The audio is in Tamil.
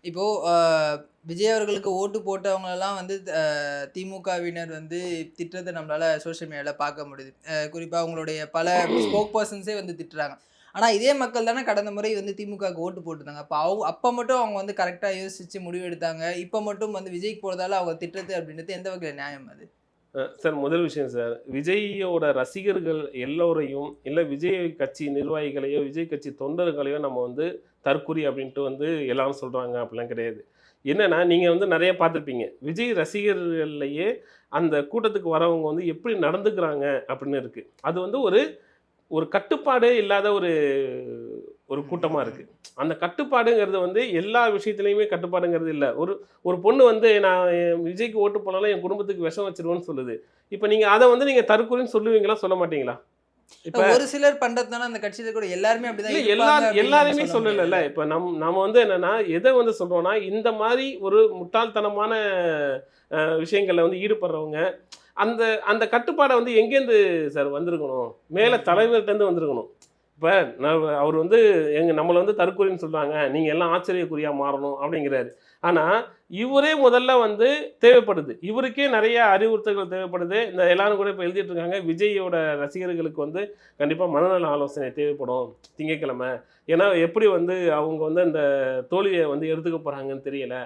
இப்போ விஜய் அவர்களுக்கு ஓட்டு போட்டவங்களெல்லாம் வந்து திமுகவினர் வந்து திட்டுறத நம்மளால சோஷியல் மீடியால பார்க்க முடியுது. குறிப்பா அவங்களுடைய பல ஸ்போக் பெர்சன்ஸே வந்து திட்டுறாங்க. ஆனா இதே மக்கள் தானே கடந்த முறை வந்து திமுகவுக்கு ஓட்டு போட்டிருந்தாங்க. அப்ப மட்டும் அவங்க வந்து கரெக்ட்டா யோசிச்சு முடிவு எடுத்தாங்க. இப்ப மட்டும் வந்து விஜய்க்கு போறதால அவங்க திட்டுறது அப்படின்றது எந்த வகையில நியாயம் அது? சார் முதல் விஷயம் சார், விஜய்யோட ரசிகர்கள் எல்லோரையும், இல்ல விஜய் கட்சி நிர்வாகிகளையோ, விஜய் கட்சி தொண்டர்களையோ நம்ம வந்து தற்குறி அப்படின்ட்டு வந்து எல்லாரும் சொல்றாங்க அப்படிலாம் கிடையாது. என்னன்னா, நீங்க வந்து நெறைய பார்த்துருப்பீங்க. விஜய் ரசிகர்கள்லயே அந்த கூட்டத்துக்கு வரவங்க வந்து எப்படி நடந்துக்கிறாங்க அப்படின்னு இருக்கு. அது வந்து ஒரு ஒரு கட்டுப்பாடே இல்லாத ஒரு ஒரு ம், கூட்டமா ம், இருக்கு. ம். அந்த கட்டுப்பாடுங்கிறது வந்து எல்லா விஷயத்திலயுமே கட்டுப்பாடுங்கிறது இல்ல. ஒரு ஒரு பொண்ணு வந்து நான் விஜய்க்கு ஓட்டு போனாலும் என் குடும்பத்துக்கு விஷம் வச்சுருவேன்னு சொல்லுது. இப்ப நீங்க அத வந்து நீங்க தற்கொலைன்னு சொல்லுவீங்களா? சொல்ல மாட்டீங்களா? இப்ப ஒரு சிலர் பண்றதுனால அந்த கட்சியில கூட எல்லாருமே இல்ல அப்படிதான் இருப்பாங்க அப்படின்னு நம்ம எல்லாரையுமே சொல்ல சொல்லலல்ல. முடியாதுல்ல. இப்ப நம்ம வந்து என்னன்னா, எத வந்து சொல்றோம்னா, இந்த மாரி ஒரு முட்டாள்தனமான விஷயங்கள்ல வந்து ஈடுபடுறவங்க, அந்த அந்த கட்டுப்பாட வந்து எங்கேருந்து சார் வந்திருக்கணும்? மேல ம், ம். தலைவர்ட்டருந்து வந்திருக்கணும். இப்ப அவர் வந்து நம்மள வந்து தற்கொலைன்னு சொல்றாங்க. நீங்க எல்லாம் ஆச்சரியக்குறியா மாறணும் அப்படிங்கிறாரு. ஆனா, இவரே முதல்ல வந்து தேவைப்படுது. இவருக்கே நெறைய அறிவுறுத்தல்கள் தேவைப்படுது. இந்த எல்லாரும் கூட இப்ப எழுதிட்டு இருக்காங்க. விஜய்யோட ரசிகர்களுக்கு வந்து கண்டிப்பா மனநல ஆலோசனை தேவைப்படும் திங்கட்கிழமை. ஏன்னா, எப்படி வந்து அவங்க வந்து அந்த தோல்விய வந்து எடுத்துக்க போறாங்கன்னு தெரியல.